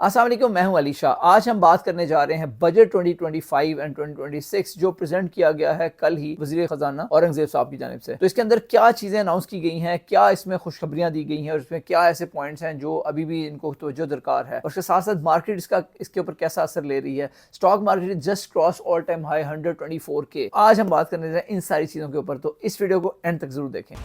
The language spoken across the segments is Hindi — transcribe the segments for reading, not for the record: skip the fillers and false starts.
अस्सलाम वालेकुम, मैं हूं अली शाह। आज हम बात करने जा रहे हैं बजट 2025 एंड 2026 जो प्रेजेंट किया गया है कल ही वजीर खजाना औरंगजेब साहब की जानिब से। तो इसके अंदर क्या चीज़ें अनाउंस की गई हैं, क्या इसमें खुशखबरियां दी गई हैं और इसमें क्या ऐसे पॉइंट्स हैं जो अभी भी इनको तवज्जो दरकार है, और उसके साथ साथ मार्केट इसके ऊपर कैसा असर ले रही है। Stock market just cross all time high 124K। आज हम बात करने जा रहे हैं इन सारी चीज़ों के ऊपर, तो इस वीडियो को एंड तक जरूर देखें।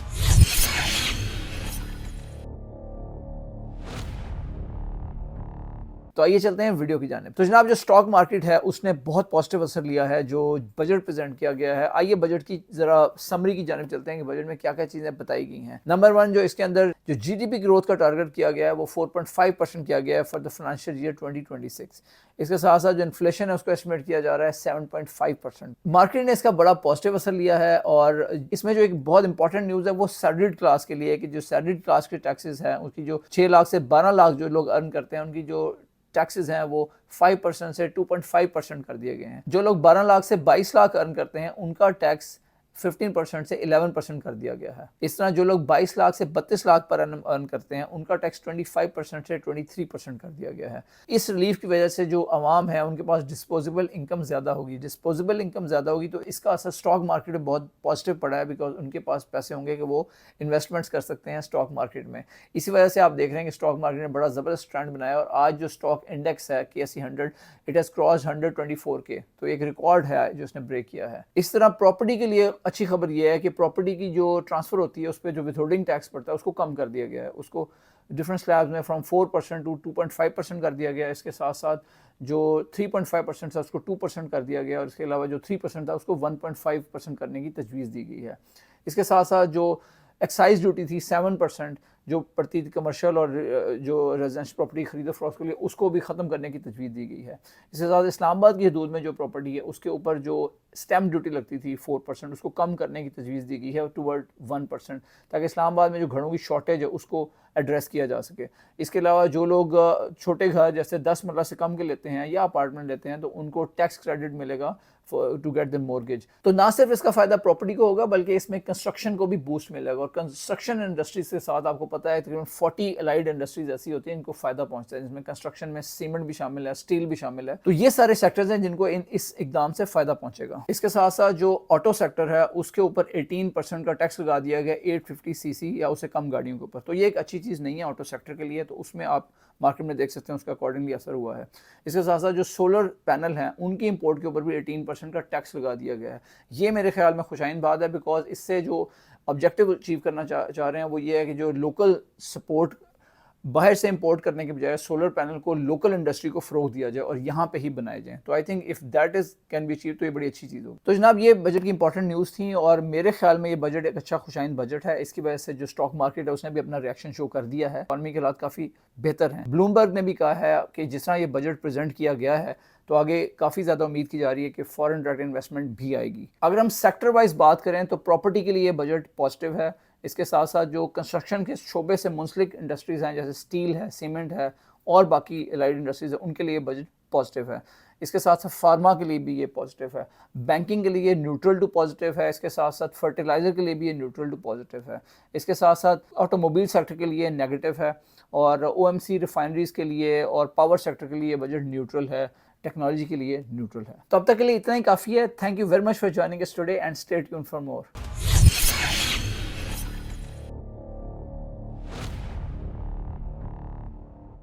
तो आइए चलते हैं वीडियो की जानिब। तो जनाब, जो स्टॉक मार्केट है उसने बहुत पॉजिटिव असर लिया है जो बजट प्रेजेंट किया गया है। आइए बजट की जरा समरी की जानिब चलते हैं कि बजट में क्या क्या चीजें बताई गई हैं। नंबर 1, जो इसके अंदर जो जीडीपी ग्रोथ का टारगेट किया गया है वो 4.5% किया गया है फॉर द फाइनेंशियल ईयर 2026। इसके साथ साथ जो इन्फ्लेशन है उसको एस्टिमेट किया जा रहा है 7.5%। मार्केट ने इसका बड़ा पॉजिटिव असर लिया है, और इसमें जो एक बहुत इंपॉर्टेंट न्यूज़ है वो सैलरीड क्लास के लिए है कि जो सैलरीड क्लास के टैक्सेस हैं उसकी जो 6 लाख से 12 लाख जो लोग अर्न करते हैं उनकी जो टैक्सेस हैं वो 5% से 2.5% कर दिए गए हैं। जो लोग 12 लाख से 22 लाख अर्न करते हैं उनका टैक्स 15% से 11% कर दिया गया है। इस तरह जो लोग 22 लाख से 32 लाख पर अर्न करते हैं उनका टैक्स 25% से 23% कर दिया गया है। इस रिलीफ की वजह से जो अवाम है उनके पास डिस्पोजेबल इनकम ज़्यादा होगी। डिस्पोजेबल इनकम ज़्यादा होगी तो इसका असर स्टॉक मार्केट में बहुत पॉजिटिव पड़ा है, बिकॉज उनके पास पैसे होंगे कि वो इन्वेस्टमेंट्स कर सकते हैं स्टॉक मार्केट में। इसी वजह से आप देख रहे हैं कि स्टॉक मार्केट ने बड़ा ज़बरदस्त ट्रेंड बनाया, और आज जो स्टॉक इंडेक्स है KSE 100 it has cross 124K, तो एक रिकॉर्ड है जो उसने ब्रेक किया है। इस तरह प्रॉपर्टी के लिए अच्छी खबर यह है कि प्रॉपर्टी की जो ट्रांसफ़र होती है उस पर जो विथहोल्डिंग टैक्स पड़ता है उसको कम कर दिया गया है। उसको डिफरेंट स्लैब्स में फ्रॉम 4% टू 2.5% कर दिया गया है। इसके साथ साथ जो 3.5% था उसको 2% कर दिया गया, और इसके अलावा जो 3% था उसको 1.5% करने की तजवीज़ दी गई है। इसके साथ साथ जो एक्साइज ड्यूटी थी 7% जो पड़ती थी कमर्शियल और जो रेजिडेंशियल प्रॉपर्टी खरीदो फरोख्त के लिए, उसको भी ख़त्म करने की तजवीज़ दी गई है। इसके साथ इस्लामाबाद की हदूद में जो प्रॉपर्टी है उसके ऊपर जो स्टैम्प ड्यूटी लगती थी 4%, उसको कम करने की तजवीज़ दी गई है टूवर्ड 1%, ताकि इस्लामाबाद में जो घरों की शॉर्टेज है उसको एड्रेस किया जा सके। इसके अलावा जो लोग छोटे घर जैसे 10 मरला से कम के लेते हैं या अपार्टमेंट लेते हैं तो उनको टैक्स क्रेडिट मिलेगा टू गेट द मॉर्गेज। तो ना सिर्फ इसका फ़ायदा प्रॉपर्टी को होगा बल्कि इसमें कंस्ट्रक्शन को भी बूस्ट मिलेगा, और कंस्ट्रक्शन इंडस्ट्रीज के साथ आपको पता है तकरीबन 40 अलाइड इंडस्ट्रीज ऐसी होती हैं इनको फ़ायदा पहुंचता है, जिसमें कंस्ट्रक्शन में सीमेंट भी शामिल है, स्टील भी शामिल है। तो ये सारे सेक्टर्स हैं जिनको इस इकदाम से फ़ायदा पहुंचेगा। इसके साथ साथ जो ऑटो सेक्टर है उसके ऊपर 18% का टैक्स लगा दिया गया 850cc या उससे कम गाड़ियों के ऊपर। तो ये एक अच्छी चीज़ नहीं है ऑटो सेक्टर के लिए, तो उसमें आप मार्केट में देख सकते हैं उसका अकॉर्डिंगली असर हुआ है। इसके साथ साथ जो सोलर पैनल हैं उनकी इंपोर्ट के ऊपर भी 18% का टैक्स लगा दिया गया है। ये मेरे ख्याल में खुशाइन बात है, बिकॉज इससे जो ऑब्जेक्टिव अचीव करना चाह रहे हैं वो ये है कि जो लोकल सपोर्ट बाहर से इंपोर्ट करने के बजाय सोलर पैनल को लोकल इंडस्ट्री को फ़रोग दिया जाए और यहाँ पे ही बनाए जाएँ। तो I think if that is can be achieve तो ये बड़ी अच्छी चीज़ होगी। तो जनाब, ये बजट की इंपॉर्टेंट न्यूज़ थी, और मेरे ख्याल में ये बजट एक अच्छा खुशाइन बजट है। इसकी वजह से जो स्टॉक मार्केट है उसने भी अपना रिएक्शन शो कर दिया है। इकॉनमी के हालात काफ़ी बेहतर हैं। ब्लूमबर्ग ने भी कहा है कि जिस तरह ये बजट प्रेजेंट किया गया है तो आगे काफ़ी ज़्यादा उम्मीद की जा रही है कि फॉरेन डायरेक्ट इन्वेस्टमेंट भी आएगी। अगर हम सेक्टर वाइज बात करें तो प्रॉपर्टी के लिए बजट पॉजिटिव है। इसके साथ साथ जो कंस्ट्रक्शन के शोबे से मुंसलिक इंडस्ट्रीज़ हैं जैसे स्टील है, सीमेंट है और बाकी एलाइड इंडस्ट्रीज़ है, उनके लिए बजट पॉजिटिव है। इसके साथ साथ फार्मा के लिए भी ये पॉजिटिव है। बैंकिंग के लिए न्यूट्रल टू पॉजिटिव है। इसके साथ साथ फर्टिलाइज़र के लिए भी ये न्यूट्रल टू पॉजिटिव है। इसके साथ साथ ऑटोमोबाइल सेक्टर के लिए नेगेटिव है, और OMC रिफाइनरीज़ के लिए और पावर सेक्टर के लिए बजट न्यूट्रल है। टेक्नोलॉजी के लिए न्यूट्रल है। तो अब तक के लिए इतना ही काफ़ी है। Thank you very much for joining us today and stay tuned for more.